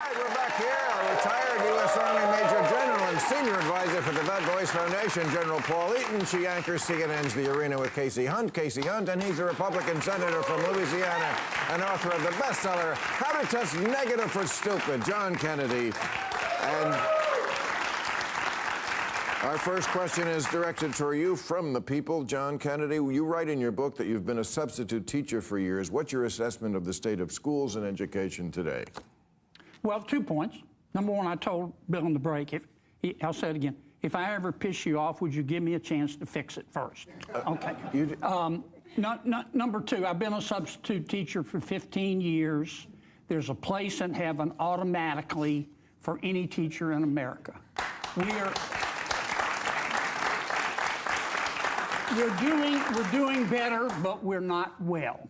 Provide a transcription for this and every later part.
All right, we're back here. Our retired U.S. Army Major General and Senior Advisor for the That Voice Foundation, General Paul Eaton. She anchors CNN's The Arena with Kasie Hunt, and he's a Republican senator from Louisiana and author of the bestseller, How to Test Negative for Stupid, John Kennedy. And our first question is directed to you from the people, John Kennedy. You write in your book that you've been a substitute teacher for years. What's your assessment of the state of schools and education today? Well, 2 points. Number one, I told Bill in the break, I'll say it again, if I ever piss you off, would you give me a chance to fix it first? Okay. Number two, I've been a substitute teacher for 15 years. There's a place in heaven automatically for any teacher in America. We're doing better, but we're not well.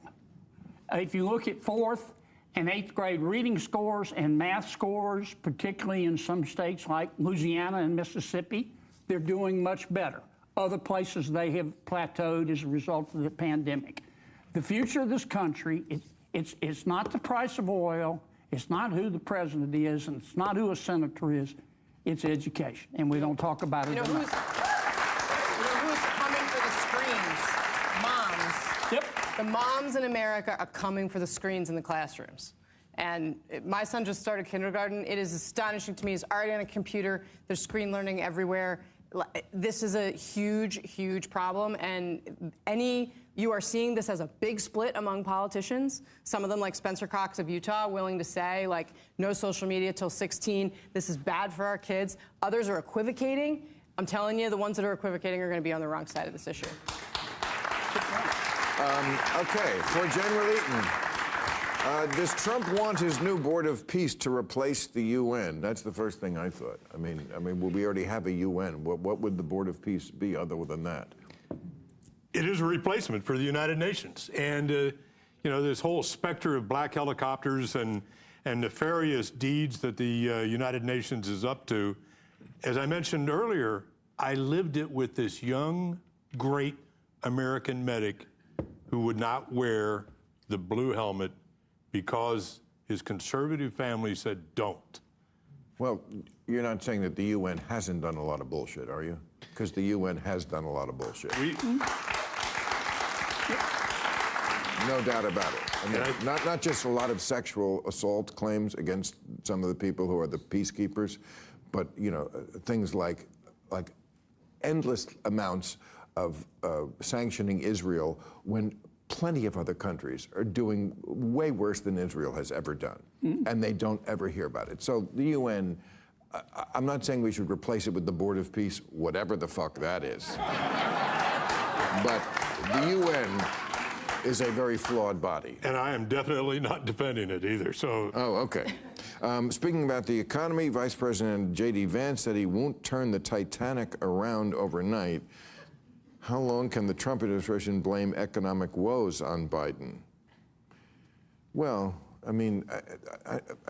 If you look at 4th and 8th grade reading scores and math scores, particularly in some states like Louisiana and Mississippi, they're doing much better. Other places they have plateaued as a result of the pandemic. The future of this country, it's not the price of oil, it's not who the president is, and it's not who a senator is, it's education. And we don't talk about it enough. Who's coming for the screens? Moms. Yep. The moms in America are coming for the screens in the classrooms. And my son just started kindergarten. It is astonishing to me. He's already on a computer. There's screen learning everywhere. This is a huge, huge problem. And you are seeing this as a big split among politicians. Some of them, like Spencer Cox of Utah, willing to say, like, no social media till 16. This is bad for our kids. Others are equivocating. I'm telling you, the ones that are equivocating are going to be on the wrong side of this issue. Okay, for General Eaton, does Trump want his new Board of Peace to replace the UN? That's the first thing I thought. I mean, well, we already have a UN. What would the Board of Peace be other than that? It is a replacement for the United Nations. And, you know, this whole specter of black helicopters and nefarious deeds that the United Nations is up to, as I mentioned earlier, I lived it with this young, great American medic who would not wear the blue helmet because his conservative family said don't. Well, you're not saying that the UN hasn't done a lot of bullshit, are you? Because the UN has done a lot of bullshit. No doubt about it. I mean, not just a lot of sexual assault claims against some of the people who are the peacekeepers, but, you know, things like endless amounts of sanctioning Israel when plenty of other countries are doing way worse than Israel has ever done, and they don't ever hear about it. So the UN, I'm not saying we should replace it with the Board of Peace, whatever the fuck that is. But the UN is a very flawed body. And I am definitely not defending it either, so. Oh, okay. Speaking about the economy, Vice President J.D. Vance said he won't turn the Titanic around overnight. How long can the Trump administration blame economic woes on Biden? Well, I mean,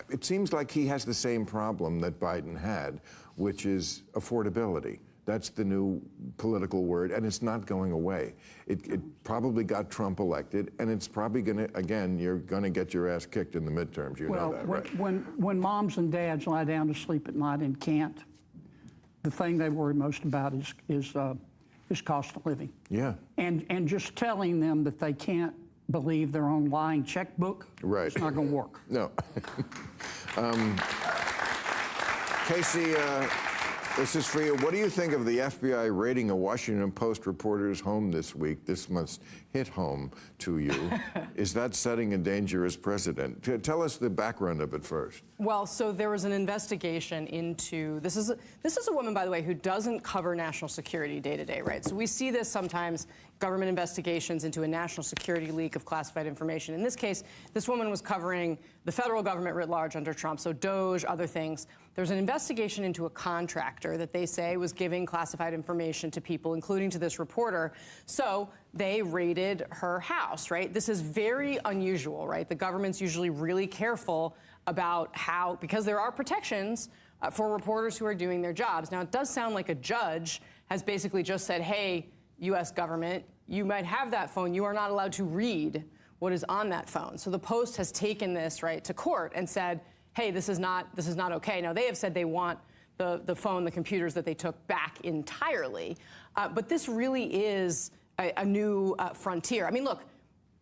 it seems like he has the same problem that Biden had, which is affordability. That's the new political word, and it's not going away. It probably got Trump elected, and it's probably going to, again, you're going to get your ass kicked in the midterms. You know that, right? When moms and dads lie down to sleep at night and can't, the thing they worry most about is cost of living. Yeah. And just telling them that they can't believe their own lying checkbook, right. It's not going to work. No. Kasie, this is for you. What do you think of the FBI raiding a Washington Post reporter's home this week? This must hit home to you. Is that setting a dangerous precedent? Tell us the background of it first. Well, so there was an investigation into, this is a woman, by the way, who doesn't cover national security day to day, right? So we see this sometimes, government investigations into a national security leak of classified information. In this case, this woman was covering the federal government writ large under Trump, so DOJ, other things. There's an investigation into a contractor that they say was giving classified information to people, including to this reporter. So they raided her house, right? This is very unusual, right? The government's usually really careful about how, because there are protections for reporters who are doing their jobs. Now, it does sound like a judge has basically just said, hey, U.S. government, you might have that phone. You are not allowed to read what is on that phone. So the Post has taken this, right, to court and said, hey, this is not okay. Now, they have said they want the phone, the computers that they took back entirely. But this really is a new frontier. I mean, look,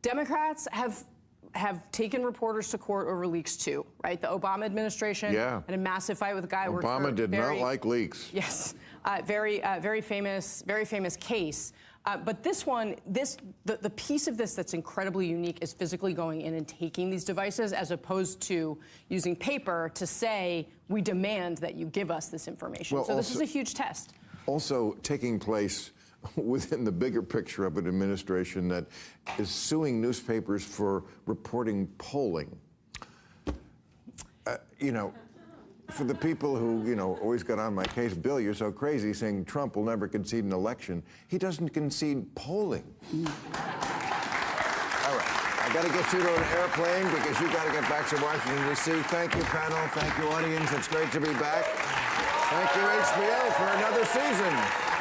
Democrats have taken reporters to court over leaks too, right? The Obama administration had a massive fight with a guy. Obama did not like leaks. Yes, very famous case. But this one, the piece of this that's incredibly unique is physically going in and taking these devices, as opposed to using paper to say, we demand that you give us this information. Well, so this is a huge test. Also taking place within the bigger picture of an administration that is suing newspapers for reporting polling. You know, for the people who, you know, always got on my case, Bill, you're so crazy saying Trump will never concede an election. He doesn't concede polling. All right, I got to get you to an airplane because you got to get back to Washington, D.C. Thank you, panel. Thank you, audience. It's great to be back. Thank you, HBO, for another season.